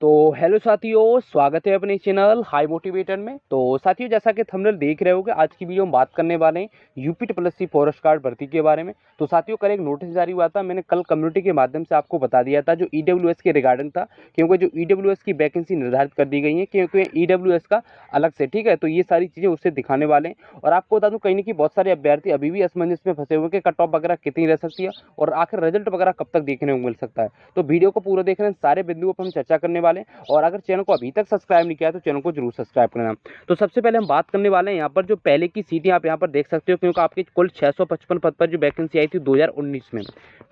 तो हेलो साथियों, स्वागत है अपने चैनल हाई मोटिवेटर में। तो साथियों, जैसा कि थंबनेल देख रहे होगे, आज की वीडियो में बात करने वाले हैं यूपी ट्रिपल फॉरेस्ट गार्ड भर्ती के बारे में। तो साथियों, कल एक नोटिस जारी हुआ था, मैंने कल कम्युनिटी के माध्यम से आपको बता दिया था, जो ईडब्ल्यूएस के रिगार्डिंग था, क्योंकि जो ईडब्ल्यूएस की वैकेंसी निर्धारित कर दी गई है, क्योंकि ईडब्ल्यूएस का अलग से, ठीक है। तो ये सारी चीज़ें उससे दिखाने वाले हैं। और आपको बता दूं, कहीं ना कहीं बहुत सारे अभ्यर्थी अभी भी असमंजस में फंसे हुए कि कट ऑफ वगैरह कितनी रह सकती है और आखिर रिजल्ट वगैरह कब तक देखने को मिल सकता है। तो वीडियो को पूरा देखना, सारे बिंदुओं पर हम चर्चा करने वाले हैं। और अगर चैनल को अभी तक सब्सक्राइब नहीं किया तो चैनल को जरूर सब्सक्राइब करना। तो सबसे पहले हम बात करने वाले हैं यहाँ पर जो पहले की सीटें आप यहाँ पर देख सकते हो, क्योंकि आपकी कुल 655 पद पर जो वैकेंसी आई थी 2019 में,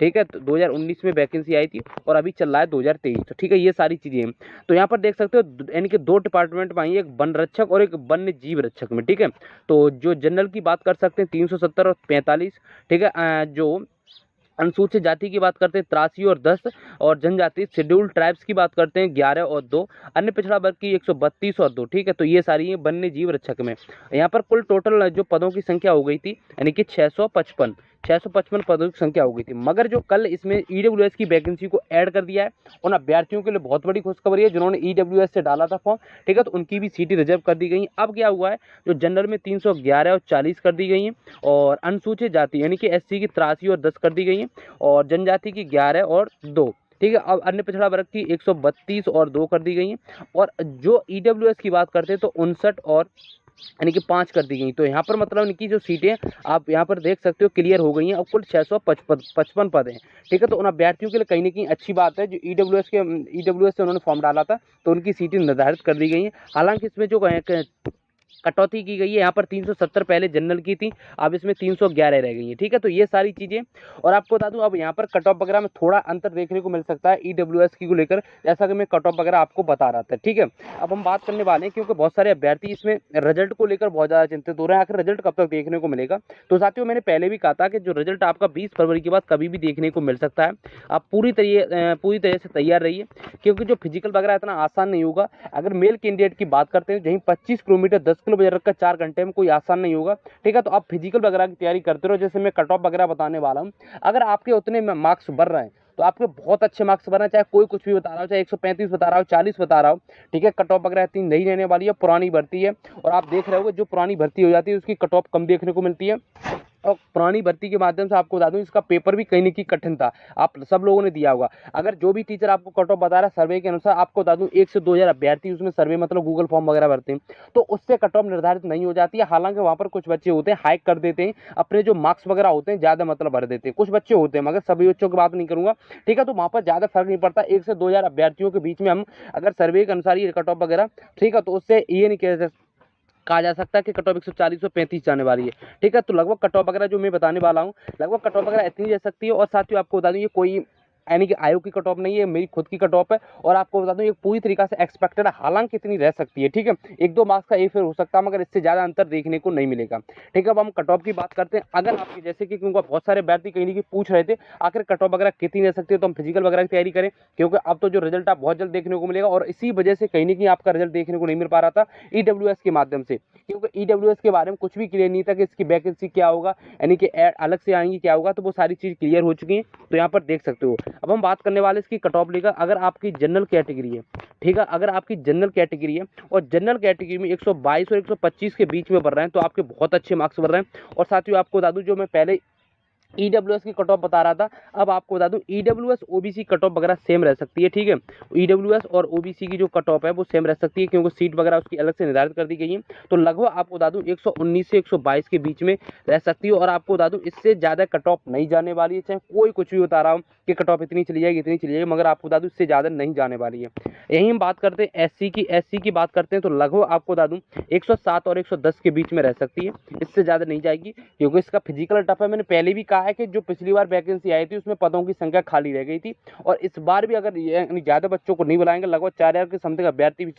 ठीक है। तो 2019 में वैकेंसी आई थी और अभी चल रहा है 2023, तो ठीक है, ये सारी चीजें हैं। तो यहाँ पर देख सकते हो, यानी कि दो डिपार्टमेंट में आई है, एक वन रक्षक और एक वन्य जीव रक्षक में, ठीक है। तो जो जनरल की बात कर सकते हैं 370 और 45, ठीक है। जो अनुसूचित जाति की बात करते हैं 83 और 10, और जनजाति शेड्यूल्ड ट्राइब्स की बात करते हैं 11 और 2, अन्य पिछड़ा वर्ग की 132 और 2, ठीक है। तो ये सारी है वन्य जीव रक्षक में। यहाँ पर कुल टोटल जो पदों की संख्या हो गई थी, यानी कि 655 पदों की संख्या हो गई थी। मगर जो कल इसमें ईडब्ल्यूएस की वैकेंसी को ऐड कर दिया है, उन अभ्यर्थियों के लिए बहुत बड़ी खुशखबरी है जिन्होंने ईडब्ल्यूएस से डाला था फॉर्म, ठीक है। तो उनकी भी सीटें रिजर्व कर दी गई हैं। अब क्या हुआ है, जो जनरल में 311 और 40 कर दी गई हैं, और अनुसूचित जाति यानी कि एससी की 83 और 10 कर दी गई हैं, और जनजाति की 11 और 2, ठीक है। अब अन्य पिछड़ा वर्ग की 132 और 2 कर दी गई हैं। और जो ईडब्ल्यूएस की बात करते हैं तो 59 और यानी कि 5 कर दी गई। तो यहाँ पर मतलब इनकी जो सीटें आप यहाँ पर देख सकते हो क्लियर हो गई हैं, और कुल 655 पद हैं, ठीक है। तो उन अभ्यर्थियों के लिए कहीं ना कहीं अच्छी बात है, जो ईडब्ल्यूएस से उन्होंने फॉर्म डाला था, तो उनकी सीटें निर्धारित कर दी गई हैं। हालांकि इसमें जो कटौती की गई है, यहाँ पर 370 पहले जनरल की थी, अब इसमें 311 रह गई है, ठीक है। तो ये सारी चीजें, और आपको बता दूं, अब यहाँ पर कट ऑफ वगैरह में थोड़ा अंतर देखने को मिल सकता है ईडब्ल्यूएस की को लेकर, जैसा कि मैं कट ऑफ वगैरह आपको बता रहा था, ठीक है। अब हम बात करने वाले हैं, क्योंकि बहुत सारे अभ्यर्थी इसमें रिजल्ट को लेकर बहुत ज्यादा चिंतित हो रहे हैं, आखिर रिजल्ट कब तक देखने को मिलेगा। तो साथियों, मैंने पहले भी कहा था कि जो रिजल्ट आपका 20 फरवरी के बाद कभी भी देखने को मिल सकता है। आप पूरी तरह से तैयार रहिए, क्योंकि जो फिजिकल वगैरह इतना आसान नहीं होगा। अगर मेल कैंडिडेट की बात करते हैं, जहीं 25 किलोमीटर 10 किलो बजे रखकर 4 घंटे में कोई आसान नहीं होगा, ठीक है। तो आप फिजिकल वगैरह की तैयारी करते रहो, जैसे मैं कट ऑफ वगैरह बताने वाला हूँ। अगर आपके उतने मार्क्स बढ़ रहे हैं तो आपके बहुत अच्छे मार्क्स बना, चाहे कोई कुछ भी बता रहा हो, चाहे 135 बता रहा हो, 40 बता रहा हो, ठीक है। कट ऑफ वगैरह इतनी नहीं रहने वाली है, पुरानी भर्ती है। और आप देख रहे हो जो पुरानी भर्ती हो जाती है उसकी कट ऑफ कम देखने को मिलती है। और पुरानी भर्ती के माध्यम से आपको बता दूं, इसका पेपर भी कहीं ना कहीं कठिन था, आप सब लोगों ने दिया होगा। अगर जो भी टीचर आपको कट ऑफ बता रहा है सर्वे के अनुसार, आपको बता दूं 1 से 2 हज़ार अभ्यर्थी उसमें सर्वे मतलब गूगल फॉर्म वगैरह भरते हैं, तो उससे कट ऑफ निर्धारित नहीं हो जाती है। हालांकि वहां पर कुछ बच्चे होते हैं हाइक कर देते हैं, अपने जो मार्क्स वगैरह होते हैं ज्यादा मतलब भर देते हैं, कुछ बच्चे होते हैं, मगर सभी बच्चों की बात नहीं करूंगा, ठीक है। तो वहां पर ज्यादा फर्क नहीं पड़ता, 1 से 2 हज़ार अभ्यर्थियों के बीच में हम अगर सर्वे के अनुसार ये कट ऑफ वगैरह, ठीक है, तो उससे ये नहीं कहा जा सकता है कि कट ऑफ 140 और 35 जाने वाली है, ठीक है। तो लगभग कट ऑफ वगैरह जो मैं बताने वाला हूँ, लगभग कट ऑफ वगैरह इतनी जा सकती है। और साथियों, आपको बता दूं, ये कोई यानी कि आयोग की कट ऑफ नहीं है, मेरी खुद की कट ऑफ है। और आपको बता दूं, ये पूरी तरीका से एक्सपेक्टेड है, हालांकि इतनी रह सकती है, ठीक है। 1-2 मार्क्स का एक फिर हो सकता है, मगर इससे ज्यादा अंतर देखने को नहीं मिलेगा, ठीक है। अब हम कट ऑफ की बात करते हैं। अगर आपकी जैसे कि, क्योंकि बहुत सारे अभ्यर्थी कहीं ना कहीं पूछ रहे थे आखिर कट ऑफ वगैरह कितनी रह सकती है, तो हम फिजिकल वगैरह की तैयारी करें, क्योंकि अब तो जो रिजल्ट आप बहुत जल्द देखने को मिलेगा, और इसी वजह से कहीं ना कहीं आपका रिजल्ट देखने को नहीं मिल पा रहा था ईडब्ल्यूएस के माध्यम से, क्योंकि ईडब्ल्यूएस के बारे में कुछ भी क्लियर नहीं था कि इसकी वैकेंसी क्या होगा, यानी कि अलग से आएंगी क्या होगा। तो वो सारी चीज क्लियर हो चुकी है, तो यहाँ पर देख सकते हो। अब हम बात करने वाले इसकी कट ऑफ लेकर, अगर आपकी जनरल कैटेगरी है, ठीक है, अगर आपकी जनरल कैटेगरी है और जनरल कैटेगरी में 122 और 125 के बीच में बढ़ रहे हैं, तो आपके बहुत अच्छे मार्क्स बढ़ रहे हैं। और साथियों, आपको बता दूं, जो मैं पहले ईडब्ल्यूएस की कट ऑफ बता रहा था, अब आपको बता दूं ईडब्ल्यूएस ओबीसी कट ऑफ वगैरह सेम रह सकती है, ठीक है। ईडब्ल्यूएस और ओबीसी की जो कट ऑफ है वो सेम रह सकती है, क्योंकि सीट वगैरह उसकी अलग से निर्धारित कर दी गई है। तो लगभग आपको बता दूं 119 से 122 के बीच में रह सकती है। और आपको बता दूं, इससे ज्यादा कट ऑफ नहीं जाने वाली है, चाहे कोई कुछ भी बता रहा हूं कि कट ऑफ इतनी चली जाएगी इतनी चली जाएगी, मगर आपको बता दूं इससे ज्यादा नहीं जाने वाली है। यही हम बात करते हैं एससी की बात करते हैं, तो लगभग आपको बता दूं 107 और 110 के बीच में रह सकती है, इससे ज्यादा नहीं जाएगी, क्योंकि इसका फिजिकल टफ है। मैंने पहले भी कहा है कि जो पिछली बार वैकेंसी आई थी उसमें पदों की संख्या खाली रह गई थी, और इस बार भी अगर ज्यादा बच्चों को नहीं बुलाएंगे, लगभग 4,000 के समथिंग अभ्यर्थी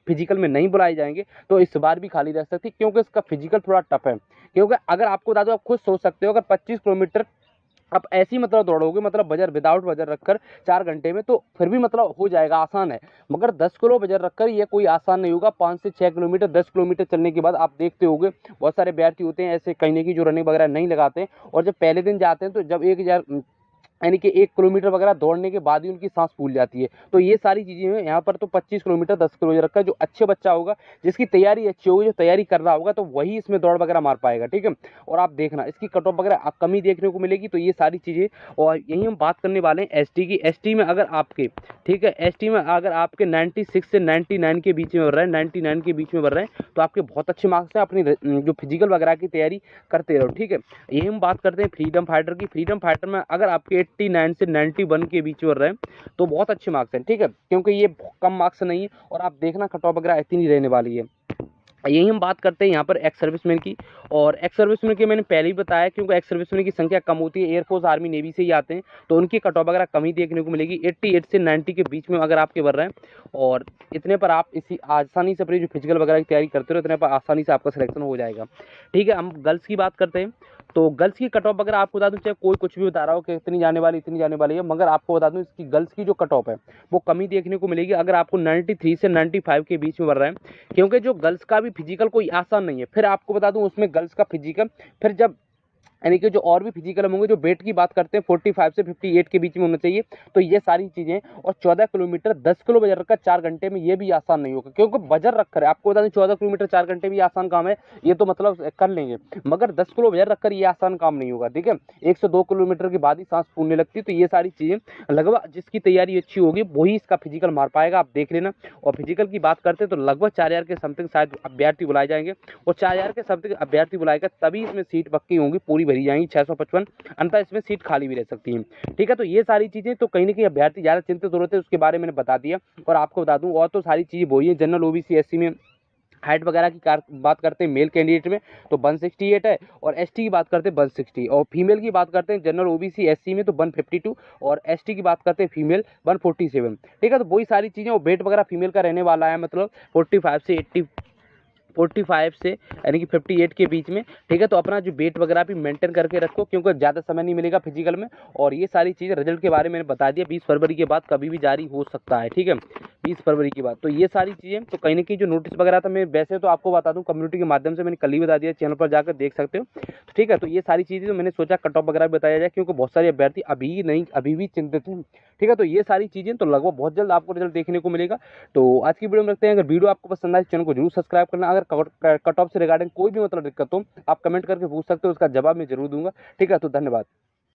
फिजिकल में नहीं बुलाए जाएंगे, तो इस बार भी खाली रह सकती है, क्योंकि इसका फिजिकल थोड़ा टफ है। क्योंकि अगर आपको बता दो, आप खुद सोच सकते हो, अगर 25 किलोमीटर आप ऐसी मतलब दौड़ोगे, मतलब बजर विदाउट बजर रखकर 4 घंटे में, तो फिर भी मतलब हो जाएगा, आसान है। मगर 10 किलो बजर रखकर ये कोई आसान नहीं होगा। 5 से 6 किलोमीटर 10 किलोमीटर चलने के बाद आप देखते होंगे बहुत सारे अभ्यर्थी होते हैं ऐसे कहीं की जो रनिंग वगैरह नहीं लगाते, और जब पहले दिन जाते हैं तो जब 1,000 यानी कि 1 किलोमीटर वगैरह दौड़ने के बाद ही उनकी सांस फूल जाती है। तो ये सारी चीज़ें हैं। यहाँ पर तो 25 किलोमीटर 10 किलोमीटर का जो अच्छे बच्चा होगा, जिसकी तैयारी अच्छी होगी, जो तैयारी कर रहा होगा, तो वही इसमें दौड़ वगैरह मार पाएगा, ठीक है। और आप देखना इसकी कट ऑफ वगैरह कमी देखने को मिलेगी। तो ये सारी चीज़ें, और यही हम बात करने वाले हैं एसटी की। एसटी में अगर आपके, ठीक है, एसटी में अगर आपके 96 से 99 के बीच में बढ़ रहे हैं, 99 के बीच में बढ़ रहे हैं, तो आपके बहुत अच्छे मार्क्स हैं। अपनी जो फिजिकल वगैरह की तैयारी करते रहो, ठीक है। यही हम बात करते हैं फ्रीडम फाइटर की। फ्रीडम फाइटर में अगर आपके 89 से 91 के बीच में रहे हैं, तो बहुत अच्छे मार्क्स हैं, ठीक है, क्योंकि ये कम मार्क्स नहीं है। और आप देखना कट ऑफ वगैरह इतनी रहने वाली है। यही हम बात करते हैं यहाँ पर एक्स सर्विसमैन की। और एक्स सर्विसमैन की मैंने पहले ही बताया, क्योंकि एक्स सर्विसमैन की संख्या कम होती है, एयरफोर्स आर्मी नेवी से ही आते हैं, तो उनकी कट ऑफ वगैरह कमी देखने को मिलेगी। 88 से 90 के बीच में अगर आपके बढ़ रहे हैं, और इतने पर आप इसी आसानी से अपनी जो फिजिकल वगैरह की तैयारी करते हो, इतने पर आसानी से आपका सिलेक्शन हो जाएगा, ठीक है। हम गर्ल्स की बात करते हैं। तो गर्ल्स की कट ऑफ वगैरह आपको बता दूं, चाहे कोई कुछ भी बता रहा हो कि इतनी जाने वाली है, मगर आपको बता दूं इसकी गर्ल्स की जो कट ऑफ है वो कमी देखने को मिलेगी। अगर आपको 93 से 95 के बीच में बढ़ रहा है, क्योंकि जो गर्ल्स का भी फिजिकल कोई आसान नहीं है। फिर आपको बता दूं उसमें गर्ल्स का फिजिकल, फिर जब यानी कि जो और भी फिजिकल होंगे, जो वेट की बात करते हैं 45 से 58 के बीच में होना चाहिए। तो ये सारी चीज़ें, और 14 किलोमीटर 10 किलो वजन रखकर 4 घंटे में, ये भी आसान नहीं होगा, क्योंकि वजन रखकर आपको बता दें 14 किलोमीटर 4 घंटे भी आसान काम है, ये तो मतलब कर लेंगे, मगर 10 किलो वजन रखकर ये आसान काम नहीं होगा, ठीक है। 1 से 2 किलोमीटर के बाद ही सांस फूलने लगती है। तो ये सारी चीज़ें लगभग जिसकी तैयारी अच्छी होगी वही इसका फिजिकल मार पाएगा, आप देख लेना। और फिजिकल की बात करते हैं तो लगभग 4000 के समथिंग शायद अभ्यर्थी बुलाए जाएंगे, और 4000 के समथिंग अभ्यर्थी बुलाएगा तभी इसमें सीट पक्की होंगी, पूरी भरी जाएंगी 655, अन्यथा इसमें सीट खाली भी रह सकती है, ठीक है। तो ये सारी चीजें, तो कहीं ना कहीं अभ्यर्थी ज्यादा चिंतित हो रहे थे, उसके बारे में मैंने बता दिया। और आपको बता दूं, और तो सारी चीजें वही है। जनरल ओबीसी एससी में हाइट वगैरह की बात करते हैं मेल कैंडिडेट में तो 168 है, और एसटी की बात करते हैं 160, और फीमेल की बात करते हैं जनरल ओबीसी एससी में तो 152, और एसटी की बात करते हैं फीमेल 147, ठीक है। तो वही सारी चीज़ें, और वेट वगैरह फीमेल का रहने वाला है मतलब 45 से 80, 45 से यानी कि 58 के बीच में, ठीक है। तो अपना जो वेट वगैरह भी मेंटेन करके रखो, क्योंकि ज़्यादा समय नहीं मिलेगा फिजिकल में। और ये सारी चीज़ें रिजल्ट के बारे में मैंने बता दिया, 20 फरवरी के बाद कभी भी जारी हो सकता है, ठीक है, 20 फरवरी के बाद। तो ये सारी चीज़ें, तो कहीं ना कहीं जो नोटिस वगैरह था, मैं वैसे तो आपको बता दूं कम्युनिटी के माध्यम से, मैंने कल ही बता दिया, चैनल पर जाकर देख सकते हो, तो ठीक है। तो ये सारी चीज़ें तो मैंने सोचा कट ऑफ वगैरह भी बताया जाए, क्योंकि बहुत सारे अभ्यर्थी अभी भी चिंतित हैं, ठीक है। तो ये सारी चीज़ें, तो लगभग बहुत जल्द आपको रिजल्ट देखने को मिलेगा। तो आज की वीडियो में रखते हैं। अगर वीडियो आपको पसंद आए, चैनल को जरूर सब्सक्राइब करना। अगर कट ऑफ से रिगार्डिंग कोई भी मतलब दिक्कत हो, आप कमेंट करके पूछ सकते हो, उसका जवाब मैं जरूर दूंगा, ठीक है। तो धन्यवाद।